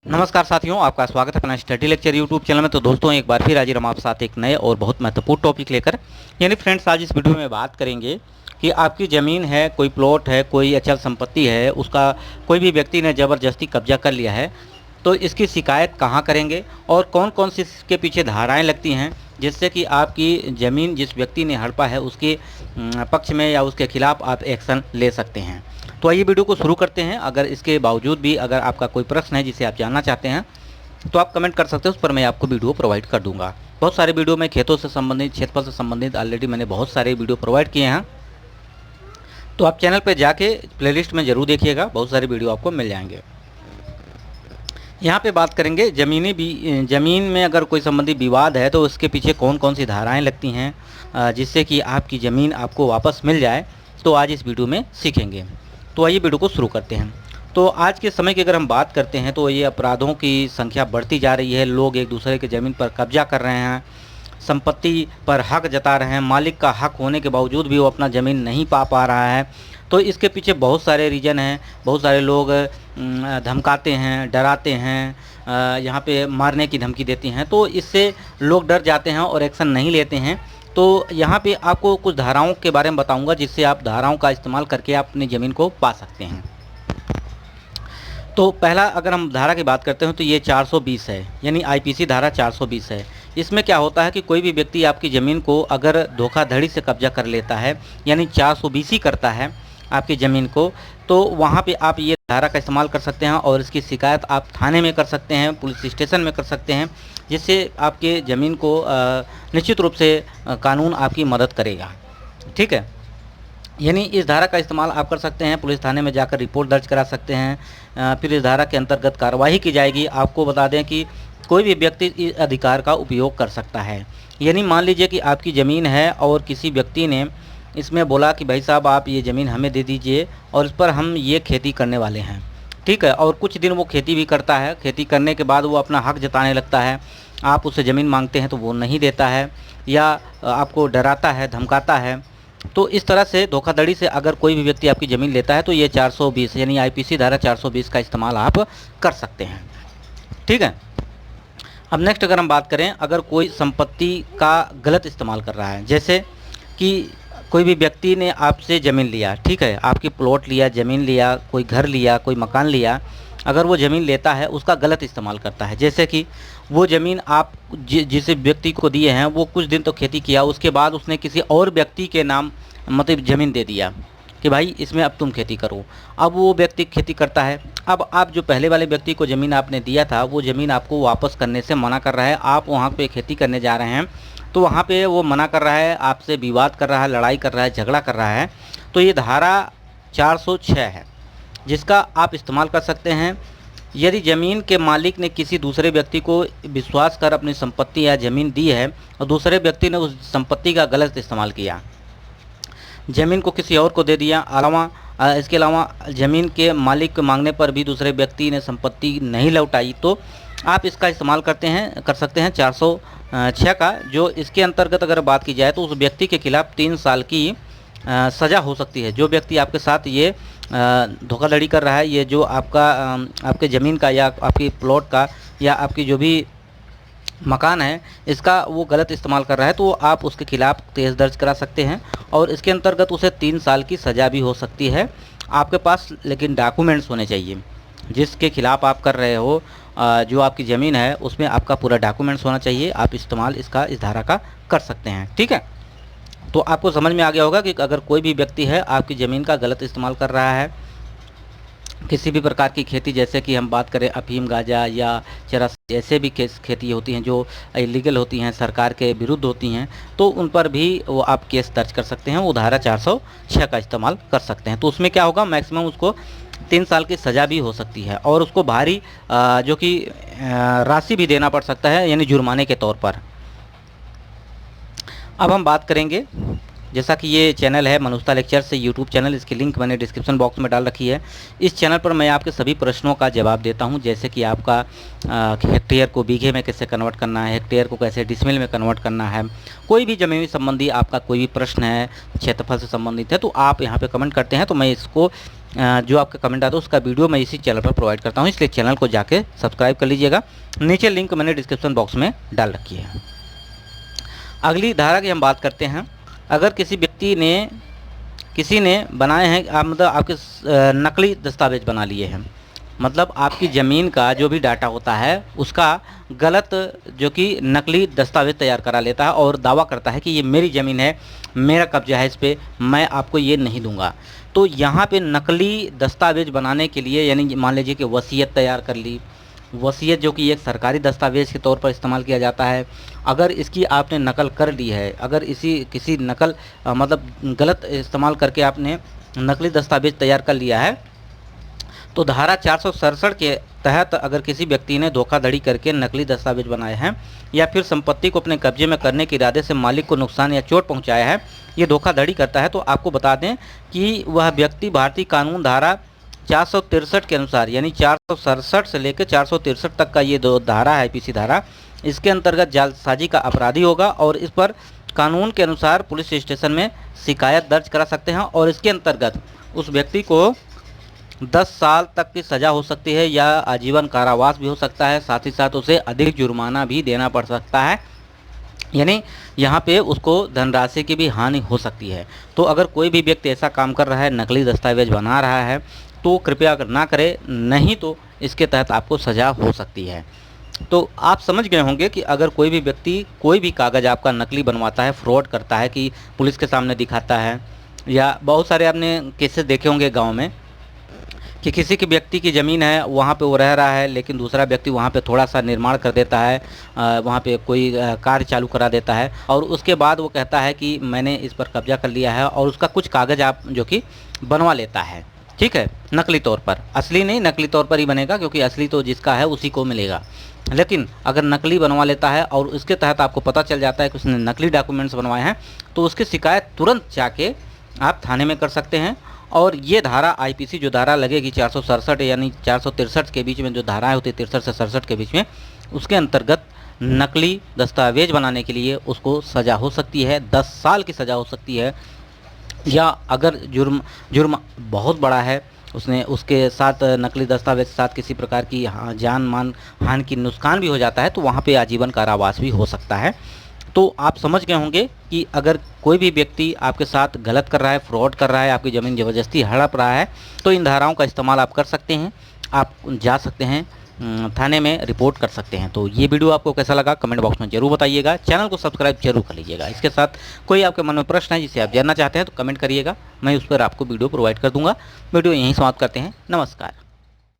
नमस्कार साथियों, आपका स्वागत है अपना स्टडी लेक्चर यूट्यूब चैनल में। तो दोस्तों, एक बार फिर हाजिर हम आप साथ एक नए और बहुत महत्वपूर्ण टॉपिक लेकर। यानी फ्रेंड्स, आज इस वीडियो में बात करेंगे कि आपकी ज़मीन है, कोई प्लॉट है, कोई अचल संपत्ति है, उसका कोई भी व्यक्ति ने ज़बरदस्ती कब्जा कर लिया है, तो इसकी शिकायत कहाँ करेंगे और कौन कौन सी इसके पीछे धाराएँ लगती हैं, जिससे कि आपकी ज़मीन जिस व्यक्ति ने हड़पा है उसके पक्ष में या उसके खिलाफ़ आप एक्शन ले सकते हैं। तो आइए वीडियो को शुरू करते हैं। अगर इसके बावजूद भी अगर आपका कोई प्रश्न है जिसे आप जानना चाहते हैं तो आप कमेंट कर सकते हैं, उस पर मैं आपको वीडियो प्रोवाइड कर दूंगा। बहुत सारे वीडियो में खेतों से संबंधित, क्षेत्रफल से संबंधित ऑलरेडी मैंने बहुत सारे वीडियो प्रोवाइड किए हैं, तो आप चैनल पर जाके प्लेलिस्ट में ज़रूर देखिएगा, बहुत सारे वीडियो आपको मिल जाएंगे। यहाँ पे बात करेंगे ज़मीन में अगर कोई संबंधी विवाद है तो उसके पीछे कौन कौन सी धाराएँ लगती हैं जिससे कि आपकी ज़मीन आपको वापस मिल जाए, तो आज इस वीडियो में सीखेंगे। तो आइए वीडियो को शुरू करते हैं। तो आज के समय की अगर हम बात करते हैं तो ये अपराधों की संख्या बढ़ती जा रही है। लोग एक दूसरे के ज़मीन पर कब्जा कर रहे हैं, संपत्ति पर हक जता रहे हैं, मालिक का हक होने के बावजूद भी वो अपना ज़मीन नहीं पा रहा है। तो इसके पीछे बहुत सारे रीज़न हैं। बहुत सारे लोग धमकाते हैं, डराते हैं, यहाँ पे मारने की धमकी देते हैं, तो इससे लोग डर जाते हैं और एक्शन नहीं लेते हैं। तो यहाँ पे आपको कुछ धाराओं के बारे में बताऊंगा जिससे आप धाराओं का इस्तेमाल करके आप अपनी ज़मीन को पा सकते हैं। तो पहला अगर हम धारा की बात करते हैं तो ये 420 है, यानी आईपीसी धारा 420 है। इसमें क्या होता है कि कोई भी व्यक्ति आपकी ज़मीन को अगर धोखाधड़ी से कब्जा कर लेता है, यानी 420 करता है आपकी ज़मीन को, तो वहाँ पे आप ये धारा का इस्तेमाल कर सकते हैं और इसकी शिकायत आप थाने में कर सकते हैं, पुलिस स्टेशन में कर सकते हैं, जिससे आपके ज़मीन को निश्चित रूप से कानून आपकी मदद करेगा। ठीक है, यानी इस धारा का इस्तेमाल आप कर सकते हैं, पुलिस थाने में जाकर रिपोर्ट दर्ज करा सकते हैं, फिर इस धारा के अंतर्गत कार्रवाई की जाएगी। आपको बता दें कि कोई भी व्यक्ति इस अधिकार का उपयोग कर सकता है। यानी मान लीजिए कि आपकी ज़मीन है और किसी व्यक्ति ने इसमें बोला कि भाई साहब आप ये ज़मीन हमें दे दीजिए और इस पर हम ये खेती करने वाले हैं। ठीक है, और कुछ दिन वो खेती भी करता है, खेती करने के बाद वो अपना हक जताने लगता है, आप उससे ज़मीन मांगते हैं तो वो नहीं देता है या आपको डराता है, धमकाता है। तो इस तरह से धोखाधड़ी से अगर कोई भी व्यक्ति आपकी ज़मीन लेता है तो ये 420 यानी आईपीसी धारा 420 का इस्तेमाल आप कर सकते हैं। ठीक है, अब नेक्स्ट अगर हम बात करें, अगर कोई संपत्ति का गलत इस्तेमाल कर रहा है, जैसे कि कोई भी व्यक्ति ने आपसे ज़मीन लिया, ठीक है, आपकी प्लॉट लिया, ज़मीन लिया, कोई घर लिया, कोई मकान लिया, अगर वो ज़मीन लेता है उसका गलत इस्तेमाल करता है, जैसे कि वो ज़मीन आप जिस व्यक्ति को दिए हैं वो कुछ दिन तो खेती किया, उसके बाद उसने किसी और व्यक्ति के नाम मतलब ज़मीन दे दिया कि भाई इसमें अब तुम खेती करो। अब वो व्यक्ति खेती करता है, अब आप जो पहले वाले व्यक्ति को ज़मीन आपने दिया था वो ज़मीन आपको वापस करने से मना कर रहा है। आप वहाँ पे खेती करने जा रहे हैं तो वहाँ पे वो मना कर रहा है, आपसे विवाद कर रहा है, लड़ाई कर रहा है, झगड़ा कर रहा है। तो ये धारा 406 है जिसका आप इस्तेमाल कर सकते हैं। यदि ज़मीन के मालिक ने किसी दूसरे व्यक्ति को विश्वास कर अपनी संपत्ति या ज़मीन दी है और दूसरे व्यक्ति ने उस संपत्ति का गलत इस्तेमाल किया, ज़मीन को किसी और को दे दिया, इसके अलावा ज़मीन के मालिक के मांगने पर भी दूसरे व्यक्ति ने संपत्ति नहीं लौटाई, तो आप इसका इस्तेमाल कर सकते हैं 406 का। जो इसके अंतर्गत अगर बात की जाए तो उस व्यक्ति के खिलाफ़ 3 साल की सज़ा हो सकती है। जो व्यक्ति आपके साथ ये धोखाधड़ी कर रहा है, ये जो आपके ज़मीन का या आपकी प्लॉट का या आपकी जो भी मकान है इसका वो गलत इस्तेमाल कर रहा है, तो आप उसके खिलाफ़ केस दर्ज करा सकते हैं और इसके अंतर्गत उसे 3 साल की सज़ा भी हो सकती है। आपके पास लेकिन डॉक्यूमेंट्स होने चाहिए जिसके खिलाफ़ आप कर रहे हो, जो आपकी ज़मीन है उसमें आपका पूरा डॉक्यूमेंट्स होना चाहिए। आप इस्तेमाल इस धारा का कर सकते हैं। ठीक है, तो आपको समझ में आ गया होगा कि अगर कोई भी व्यक्ति है आपकी ज़मीन का गलत इस्तेमाल कर रहा है, किसी भी प्रकार की खेती, जैसे कि हम बात करें अफीम, गांजा या चरस, ऐसे भी खेती होती हैं जो इलीगल होती हैं, सरकार के विरुद्ध होती हैं, तो उन पर भी वो आप केस दर्ज कर सकते हैं, वो धारा 406 का इस्तेमाल कर सकते हैं। तो उसमें क्या होगा, मैक्सिमम उसको 3 साल की सज़ा भी हो सकती है और उसको भारी जो कि राशि भी देना पड़ सकता है, यानी जुर्माने के तौर पर। अब हम बात करेंगे जैसा कि ये चैनल है मनुष्ता लेक्चर से यूट्यूब चैनल, इसकी लिंक मैंने डिस्क्रिप्शन बॉक्स में डाल रखी है। इस चैनल पर मैं आपके सभी प्रश्नों का जवाब देता हूं, जैसे कि आपका हेक्टेयर को बीघे में कैसे कन्वर्ट करना है, हेक्टेयर को कैसे डिसमिल में कन्वर्ट करना है, कोई भी ज़मीन संबंधी आपका कोई भी प्रश्न है, क्षेत्रफल से संबंधित है, तो आप यहाँ पर कमेंट करते हैं तो मैं इसको जो आपका कमेंट आता है उसका वीडियो मैं इसी चैनल पर प्रोवाइड करता हूँ। इसलिए चैनल को जाके सब्सक्राइब कर लीजिएगा, नीचे लिंक मैंने डिस्क्रिप्शन बॉक्स में डाल रखी है। अगली धारा की हम बात करते हैं। अगर किसी ने बनाए हैं मतलब आपके नकली दस्तावेज बना लिए हैं, मतलब आपकी ज़मीन का जो भी डाटा होता है उसका गलत जो कि नकली दस्तावेज तैयार करा लेता है और दावा करता है कि ये मेरी ज़मीन है, मेरा कब्जा है इस पर, मैं आपको ये नहीं दूंगा। तो यहाँ पे नकली दस्तावेज बनाने के लिए, यानी मान लीजिए कि वसीयत तैयार कर ली, वसीयत जो कि एक सरकारी दस्तावेज़ के तौर पर इस्तेमाल किया जाता है, अगर इसकी आपने नकल कर ली है, अगर किसी नकल मतलब गलत इस्तेमाल करके आपने नकली दस्तावेज तैयार कर लिया है, तो धारा 467 के तहत अगर किसी व्यक्ति ने धोखाधड़ी करके नकली दस्तावेज बनाए हैं या फिर संपत्ति को अपने कब्जे में करने के इरादे से मालिक को नुकसान या चोट पहुंचाया है, ये धोखाधड़ी करता है, तो आपको बता दें कि वह व्यक्ति भारतीय कानून धारा 463 के अनुसार, यानी 467 से लेकर 463 तक का ये दो धारा है, आईपीसी धारा, इसके अंतर्गत जालसाजी का अपराधी होगा और इस पर कानून के अनुसार पुलिस स्टेशन में शिकायत दर्ज करा सकते हैं और इसके अंतर्गत उस व्यक्ति को 10 साल तक की सज़ा हो सकती है या आजीवन कारावास भी हो सकता है, साथ ही साथ उसे अधिक जुर्माना भी देना पड़ सकता है, यानी यहाँ पे उसको धनराशि की भी हानि हो सकती है। तो अगर कोई भी व्यक्ति ऐसा काम कर रहा है, नकली दस्तावेज बना रहा है, तो कृपया अगर ना करें, नहीं तो इसके तहत आपको सज़ा हो सकती है। तो आप समझ गए होंगे कि अगर कोई भी व्यक्ति कोई भी कागज़ आपका नकली बनवाता है, फ्रॉड करता है कि पुलिस के सामने दिखाता है, या बहुत सारे आपने केसेस देखे होंगे गांव में कि किसी की व्यक्ति की ज़मीन है, वहाँ पे वो रह रहा है, लेकिन दूसरा व्यक्ति वहाँ पे थोड़ा सा निर्माण कर देता है, वहाँ पे कोई कार्य चालू करा देता है और उसके बाद वो कहता है कि मैंने इस पर कब्जा कर लिया है और उसका कुछ कागज़ आप जो कि बनवा लेता है, ठीक है, नकली तौर पर। असली नहीं, नकली तौर पर ही बनेगा, क्योंकि असली तो जिसका है उसी को मिलेगा। लेकिन अगर नकली बनवा लेता है और उसके तहत आपको पता चल जाता है कि उसने नकली डॉक्यूमेंट्स बनवाए हैं, तो उसकी शिकायत तुरंत जाके आप थाने में कर सकते हैं। और ये धारा आईपीसी जो धारा लगेगी 467 यानी 463 के बीच में जो धाराएँ होती है, 63 से 67 के बीच में, उसके अंतर्गत नकली दस्तावेज बनाने के लिए उसको सज़ा हो सकती है, 10 साल की सज़ा हो सकती है, या अगर जुर्म बहुत बड़ा है, उसने उसके साथ नकली दस्तावेज के साथ किसी प्रकार की जान मान हानि की नुकसान भी हो जाता है, तो वहाँ पे आजीवन कारावास भी हो सकता है। तो आप समझ गए होंगे कि अगर कोई भी व्यक्ति आपके साथ गलत कर रहा है, फ्रॉड कर रहा है, आपकी ज़मीन ज़बरदस्ती हड़प रहा है, तो इन धाराओं का इस्तेमाल आप कर सकते हैं। आप जा सकते हैं थाने में रिपोर्ट कर सकते हैं। तो ये वीडियो आपको कैसा लगा कमेंट बॉक्स में जरूर बताइएगा, चैनल को सब्सक्राइब जरूर कर लीजिएगा। इसके साथ कोई आपके मन में प्रश्न है जिसे आप जानना चाहते हैं तो कमेंट करिएगा, मैं उस पर आपको वीडियो प्रोवाइड कर दूंगा। वीडियो यहीं समाप्त करते हैं, नमस्कार।